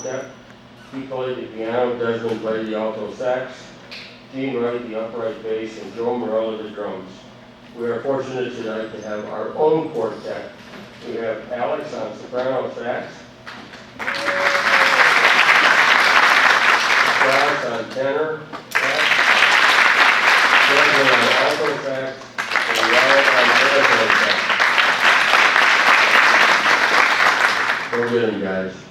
quartet. He played the piano, Desmond played the alto sax, Gene Wright the upright bass, and Joe Morello the drums. We are fortunate tonight to have our own quartet. We have Alex on soprano sax, Josh on tenor sax, Desmond on alto sax, and Wyatt on baritone sax. Go get 'em, guys.